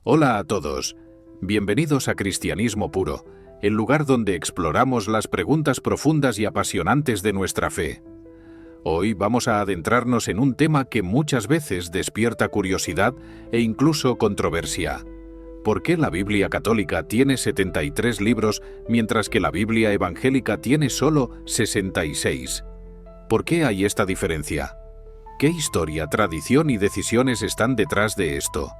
Hola a todos, bienvenidos a Cristianismo Puro, el lugar donde exploramos las preguntas profundas y apasionantes de nuestra fe. Hoy vamos a adentrarnos en un tema que muchas veces despierta curiosidad e incluso controversia. ¿Por qué la Biblia católica tiene 73 libros mientras que la Biblia evangélica tiene solo 66? ¿Por qué hay esta diferencia? ¿Qué historia, tradición y decisiones están detrás de esto?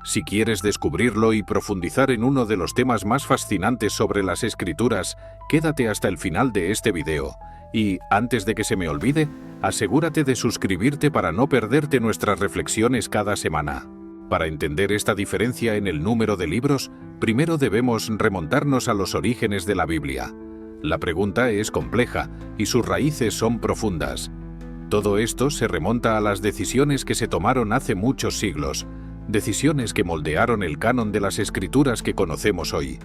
Si quieres descubrirlo y profundizar en uno de los temas más fascinantes sobre las Escrituras, quédate hasta el final de este video. Y, antes de que se me olvide, asegúrate de suscribirte para no perderte nuestras reflexiones cada semana. Para entender esta diferencia en el número de libros, primero debemos remontarnos a los orígenes de la Biblia. La pregunta es compleja y sus raíces son profundas. Todo esto se remonta a las decisiones que se tomaron hace muchos siglos, decisiones que moldearon el canon de las Escrituras que conocemos hoy.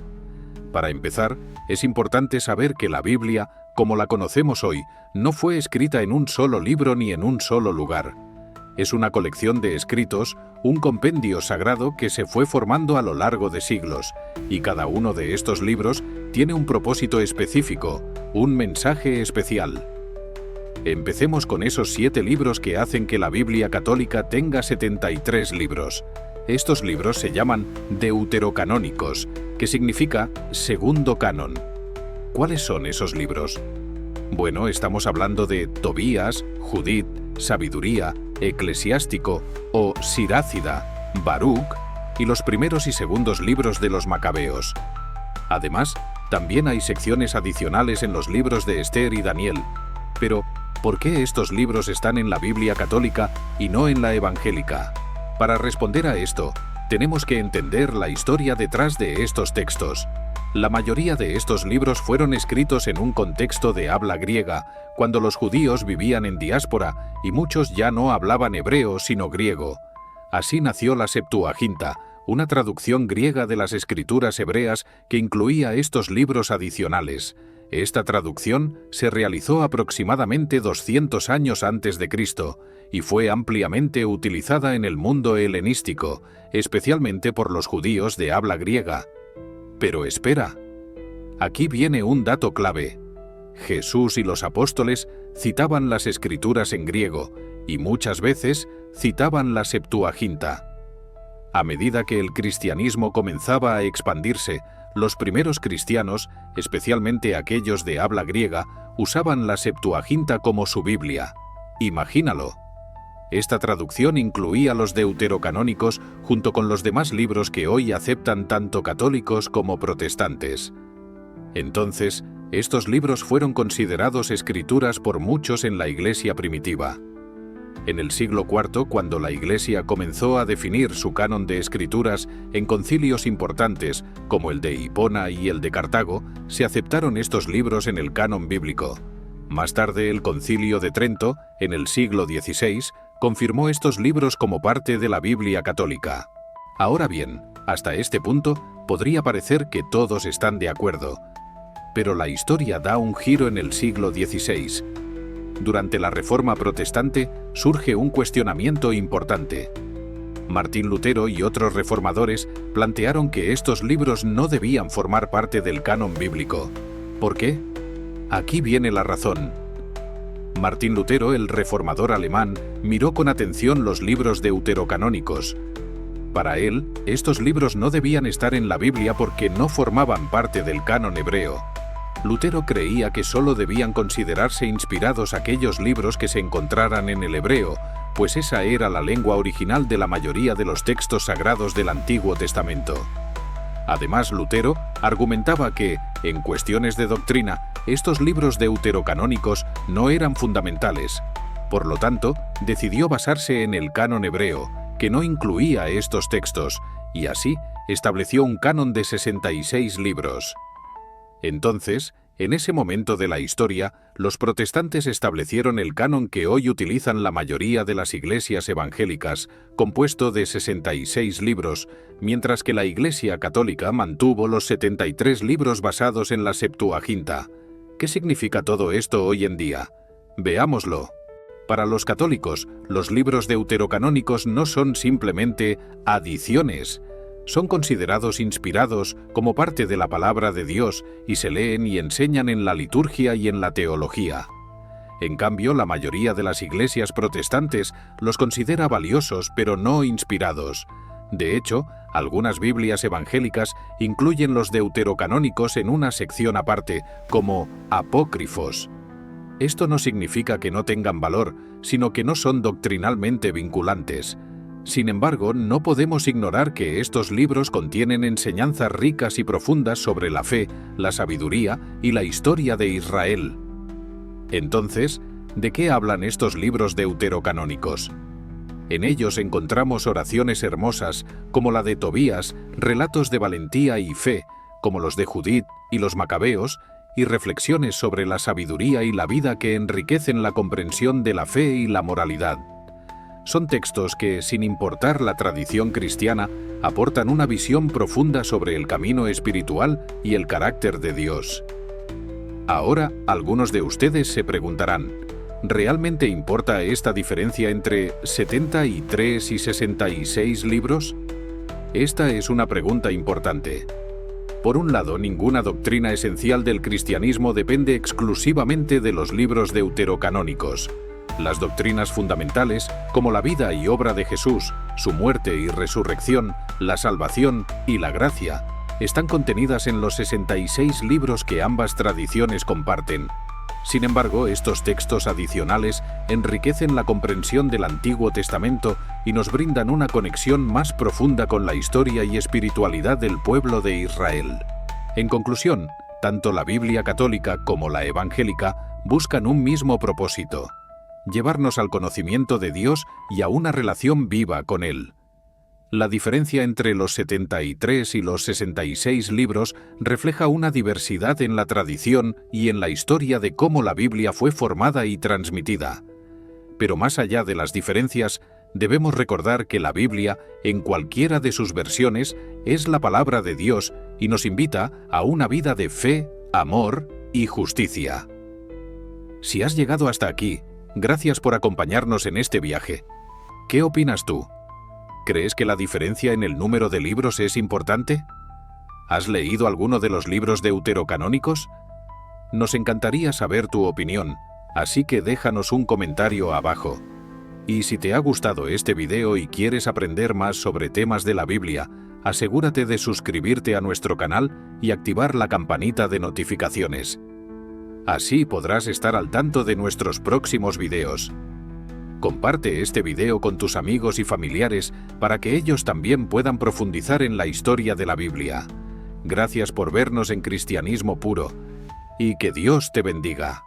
Para empezar, es importante saber que la Biblia, como la conocemos hoy, no fue escrita en un solo libro ni en un solo lugar. Es una colección de escritos, un compendio sagrado que se fue formando a lo largo de siglos, y cada uno de estos libros tiene un propósito específico, un mensaje especial. Empecemos con esos 7 libros que hacen que la Biblia católica tenga 73 libros. Estos libros se llaman deuterocanónicos, que significa segundo canon. ¿Cuáles son esos libros? Bueno, estamos hablando de Tobías, Judith, Sabiduría, Eclesiástico o Sirácida, Baruc y los primeros y segundos libros de los Macabeos. Además, también hay secciones adicionales en los libros de Esther y Daniel. Pero, ¿por qué estos libros están en la Biblia católica y no en la evangélica? Para responder a esto, tenemos que entender la historia detrás de estos textos. La mayoría de estos libros fueron escritos en un contexto de habla griega, cuando los judíos vivían en diáspora y muchos ya no hablaban hebreo sino griego. Así nació la Septuaginta, una traducción griega de las escrituras hebreas que incluía estos libros adicionales. Esta traducción se realizó aproximadamente 200 años antes de Cristo y fue ampliamente utilizada en el mundo helenístico, especialmente por los judíos de habla griega. Pero espera, aquí viene un dato clave. Jesús y los apóstoles citaban las escrituras en griego y muchas veces citaban la Septuaginta. A medida que el cristianismo comenzaba a expandirse, los primeros cristianos, especialmente aquellos de habla griega, usaban la Septuaginta como su Biblia. Imagínalo. Esta traducción incluía los deuterocanónicos junto con los demás libros que hoy aceptan tanto católicos como protestantes. Entonces, estos libros fueron considerados escrituras por muchos en la Iglesia primitiva. En el siglo IV, cuando la Iglesia comenzó a definir su canon de escrituras en concilios importantes, como el de Hipona y el de Cartago, se aceptaron estos libros en el canon bíblico. Más tarde, el Concilio de Trento, en el siglo XVI, confirmó estos libros como parte de la Biblia católica. Ahora bien, hasta este punto, podría parecer que todos están de acuerdo. Pero la historia da un giro en el siglo XVI. Durante la Reforma Protestante surge un cuestionamiento importante. Martín Lutero y otros reformadores plantearon que estos libros no debían formar parte del canon bíblico. ¿Por qué? Aquí viene la razón. Martín Lutero, el reformador alemán, miró con atención los libros deuterocanónicos. Para él, estos libros no debían estar en la Biblia porque no formaban parte del canon hebreo. Lutero creía que solo debían considerarse inspirados aquellos libros que se encontraran en el hebreo, pues esa era la lengua original de la mayoría de los textos sagrados del Antiguo Testamento. Además, Lutero argumentaba que, en cuestiones de doctrina, estos libros deuterocanónicos no eran fundamentales. Por lo tanto, decidió basarse en el canon hebreo, que no incluía estos textos, y así estableció un canon de 66 libros. Entonces, en ese momento de la historia, los protestantes establecieron el canon que hoy utilizan la mayoría de las iglesias evangélicas, compuesto de 66 libros, mientras que la Iglesia católica mantuvo los 73 libros basados en la Septuaginta. ¿Qué significa todo esto hoy en día? Veámoslo. Para los católicos, los libros deuterocanónicos no son simplemente adiciones. Son considerados inspirados como parte de la palabra de Dios y se leen y enseñan en la liturgia y en la teología. En cambio, la mayoría de las iglesias protestantes los considera valiosos pero no inspirados. De hecho, algunas Biblias evangélicas incluyen los deuterocanónicos en una sección aparte, como apócrifos. Esto no significa que no tengan valor, sino que no son doctrinalmente vinculantes. Sin embargo, no podemos ignorar que estos libros contienen enseñanzas ricas y profundas sobre la fe, la sabiduría y la historia de Israel. Entonces, ¿de qué hablan estos libros deuterocanónicos? En ellos encontramos oraciones hermosas, como la de Tobías, relatos de valentía y fe, como los de Judith y los Macabeos, y reflexiones sobre la sabiduría y la vida que enriquecen la comprensión de la fe y la moralidad. Son textos que, sin importar la tradición cristiana, aportan una visión profunda sobre el camino espiritual y el carácter de Dios. Ahora, algunos de ustedes se preguntarán, ¿realmente importa esta diferencia entre 73 y 66 libros? Esta es una pregunta importante. Por un lado, ninguna doctrina esencial del cristianismo depende exclusivamente de los libros deuterocanónicos. Las doctrinas fundamentales, como la vida y obra de Jesús, su muerte y resurrección, la salvación y la gracia, están contenidas en los 66 libros que ambas tradiciones comparten. Sin embargo, estos textos adicionales enriquecen la comprensión del Antiguo Testamento y nos brindan una conexión más profunda con la historia y espiritualidad del pueblo de Israel. En conclusión, tanto la Biblia católica como la evangélica buscan un mismo propósito: llevarnos al conocimiento de Dios y a una relación viva con Él. La diferencia entre los 73 y los 66 libros refleja una diversidad en la tradición y en la historia de cómo la Biblia fue formada y transmitida. Pero más allá de las diferencias, debemos recordar que la Biblia, en cualquiera de sus versiones, es la palabra de Dios y nos invita a una vida de fe, amor y justicia. Si has llegado hasta aquí, gracias por acompañarnos en este viaje. ¿Qué opinas tú? ¿Crees que la diferencia en el número de libros es importante? ¿Has leído alguno de los libros deuterocanónicos? Nos encantaría saber tu opinión, así que déjanos un comentario abajo. Y si te ha gustado este video y quieres aprender más sobre temas de la Biblia, asegúrate de suscribirte a nuestro canal y activar la campanita de notificaciones. Así podrás estar al tanto de nuestros próximos videos. Comparte este video con tus amigos y familiares para que ellos también puedan profundizar en la historia de la Biblia. Gracias por vernos en Cristianismo Puro y que Dios te bendiga.